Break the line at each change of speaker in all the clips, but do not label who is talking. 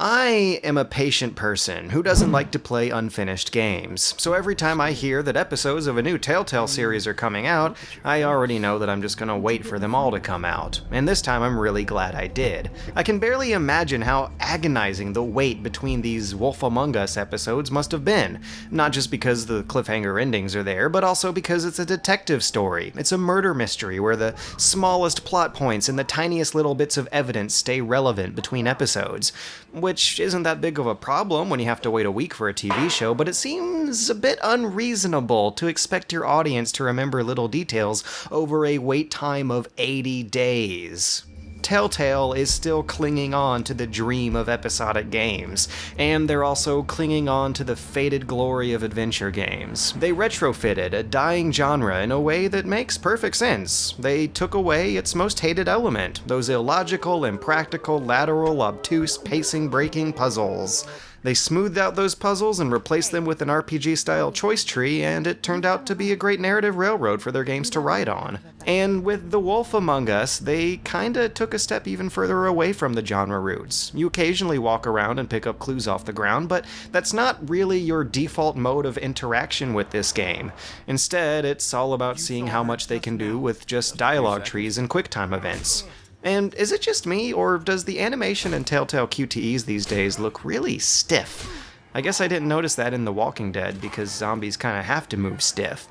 I am a patient person who doesn't like to play unfinished games, so every time I hear that episodes of a new Telltale series are coming out, I already know that I'm just gonna wait for them all to come out, and this time I'm really glad I did. I can barely imagine how agonizing the wait between these Wolf Amungus episodes must have been, not just because the cliffhanger endings are there, but also because it's a detective story. It's a murder mystery where the smallest plot points and the tiniest little bits of evidence stay relevant between episodes. Which isn't that big of a problem when you have to wait a week for a TV show, but it seems a bit unreasonable to expect your audience to remember little details over a wait time of 80 days. Telltale is still clinging on to the dream of episodic games, and they're also clinging on to the faded glory of adventure games. They retrofitted a dying genre in a way that makes perfect sense. They took away its most hated element, those illogical, impractical, lateral, obtuse, pacing-breaking puzzles. They smoothed out those puzzles and replaced them with an RPG-style choice tree, and it turned out to be a great narrative railroad for their games to ride on. And with The Wolf Amungus, they kinda took a step even further away from the genre roots. You occasionally walk around and pick up clues off the ground, but that's not really your default mode of interaction with this game. Instead, it's all about seeing how much they can do with just dialogue trees and QuickTime events. And is it just me, or does the animation in Telltale QTEs these days look really stiff? I guess I didn't notice that in The Walking Dead, because zombies kinda have to move stiff.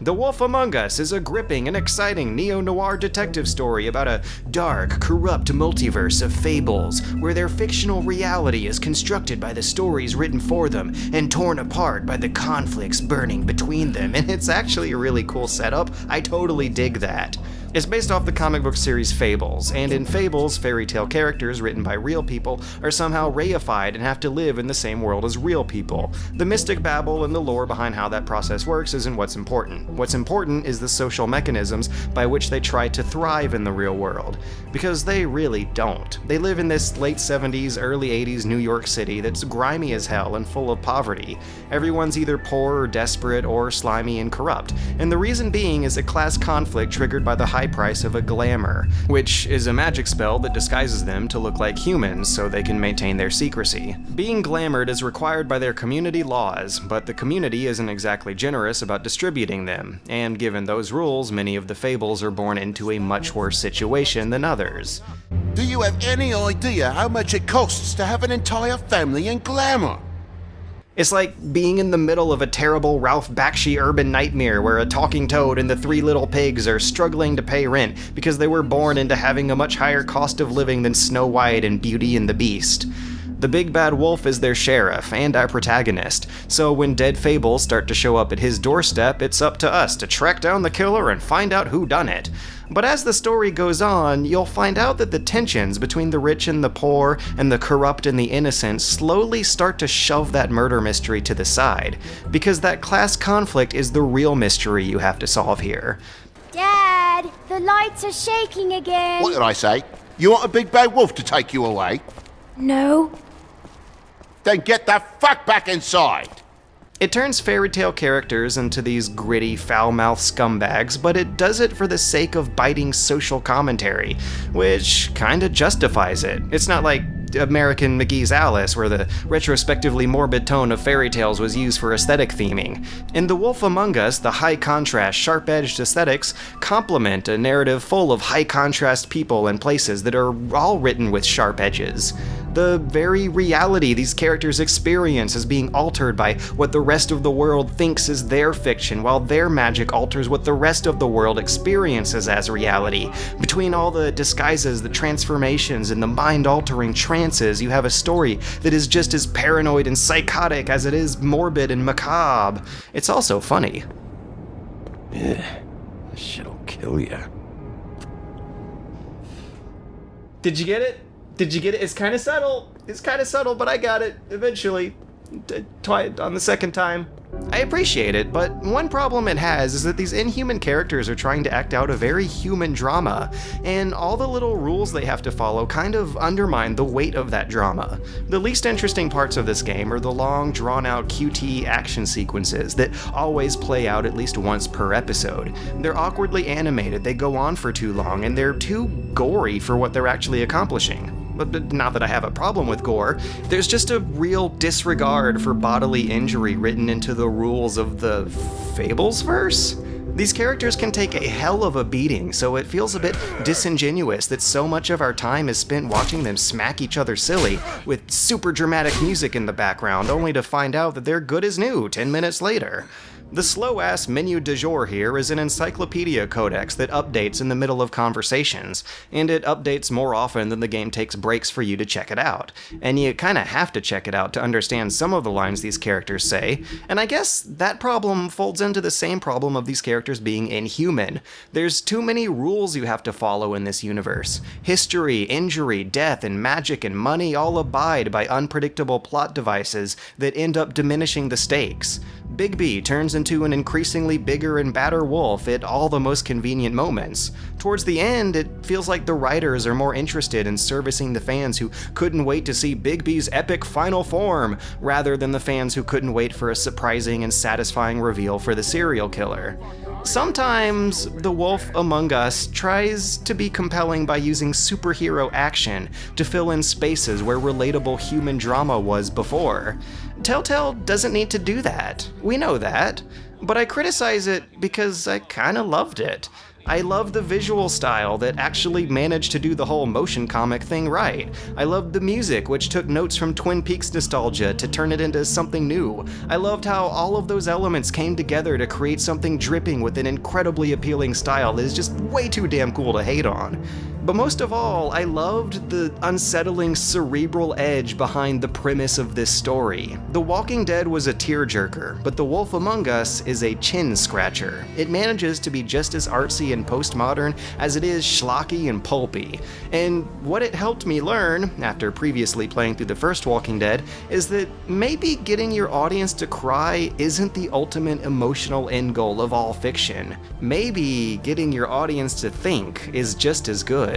The Wolf Amungus is a gripping and exciting neo-noir detective story about a dark, corrupt multiverse of fables, where their fictional reality is constructed by the stories written for them and torn apart by the conflicts burning between them, and it's actually a really cool setup. I totally dig that. It's based off the comic book series Fables, and in Fables, fairy tale characters written by real people are somehow reified and have to live in the same world as real people. The mystic babble and the lore behind how that process works isn't what's important. What's important is the social mechanisms by which they try to thrive in the real world. Because they really don't. They live in this late 70s, early 80s New York City that's grimy as hell and full of poverty. Everyone's either poor or desperate or slimy and corrupt, and the reason being is a class conflict triggered by the high price of a glamour, which is a magic spell that disguises them to look like humans so they can maintain their secrecy. Being glamored is required by their community laws, but the community isn't exactly generous about distributing them, and given those rules, many of the fables are born into a much worse situation than others.
Do you have any idea how much it costs to have an entire family in glamour?
It's like being in the middle of a terrible Ralph Bakshi urban nightmare where a talking toad and the three little pigs are struggling to pay rent because they were born into having a much higher cost of living than Snow White and Beauty and the Beast. The big bad wolf is their sheriff and our protagonist, so when dead fables start to show up at his doorstep, it's up to us to track down the killer and find out who done it. But as the story goes on, you'll find out that the tensions between the rich and the poor and the corrupt and the innocent slowly start to shove that murder mystery to the side, because that class conflict is the real mystery you have to solve here.
Dad, the lights are shaking again.
What did I say? You want a big bad wolf to take you away?
No.
Then get the fuck back inside!
It turns fairy tale characters into these gritty, foul-mouthed scumbags, but it does it for the sake of biting social commentary, which kinda justifies it. It's not like American McGee's Alice, where the retrospectively morbid tone of fairy tales was used for aesthetic theming. In The Wolf Amungus, the high-contrast, sharp-edged aesthetics complement a narrative full of high-contrast people and places that are all written with sharp edges. The very reality these characters experience is being altered by what the rest of the world thinks is their fiction, while their magic alters what the rest of the world experiences as reality. Between all the disguises, the transformations, and the mind-altering trances, you have a story that is just as paranoid and psychotic as it is morbid and macabre. It's also funny.
Ugh, this shit'll kill ya.
Did you get it? Did you get it? It's kind of subtle. It's kind of subtle, but I got it eventually. On the second time. I appreciate it, but one problem it has is that these inhuman characters are trying to act out a very human drama, and all the little rules they have to follow kind of undermine the weight of that drama. The least interesting parts of this game are the long, drawn-out QT action sequences that always play out at least once per episode. They're awkwardly animated, they go on for too long, and they're too gory for what they're actually accomplishing. But not that I have a problem with gore, there's just a real disregard for bodily injury written into the rules of the Fables verse. These characters can take a hell of a beating, so it feels a bit disingenuous that so much of our time is spent watching them smack each other silly with super dramatic music in the background, only to find out that they're good as new 10 minutes later. The slow-ass menu du jour here is an encyclopedia codex that updates in the middle of conversations, and it updates more often than the game takes breaks for you to check it out. And you kinda have to check it out to understand some of the lines these characters say, and I guess that problem folds into the same problem of these characters being inhuman. There's too many rules you have to follow in this universe. History, injury, death, and magic and money all abide by unpredictable plot devices that end up diminishing the stakes. Bigby turns into an increasingly bigger and badder wolf at all the most convenient moments. Towards the end, it feels like the writers are more interested in servicing the fans who couldn't wait to see Bigby's epic final form, rather than the fans who couldn't wait for a surprising and satisfying reveal for the serial killer. Sometimes, the Wolf Amungus tries to be compelling by using superhero action to fill in spaces where relatable human drama was before. Telltale doesn't need to do that. We know that. But I criticize it because I kinda loved it. I love the visual style that actually managed to do the whole motion comic thing right. I loved the music, which took notes from Twin Peaks nostalgia to turn it into something new. I loved how all of those elements came together to create something dripping with an incredibly appealing style that is just way too damn cool to hate on. But most of all, I loved the unsettling cerebral edge behind the premise of this story. The Walking Dead was a tearjerker, but The Wolf Among Us is a chin scratcher. It manages to be just as artsy and postmodern as it is schlocky and pulpy. And what it helped me learn, after previously playing through the first Walking Dead, is that maybe getting your audience to cry isn't the ultimate emotional end goal of all fiction. Maybe getting your audience to think is just as good.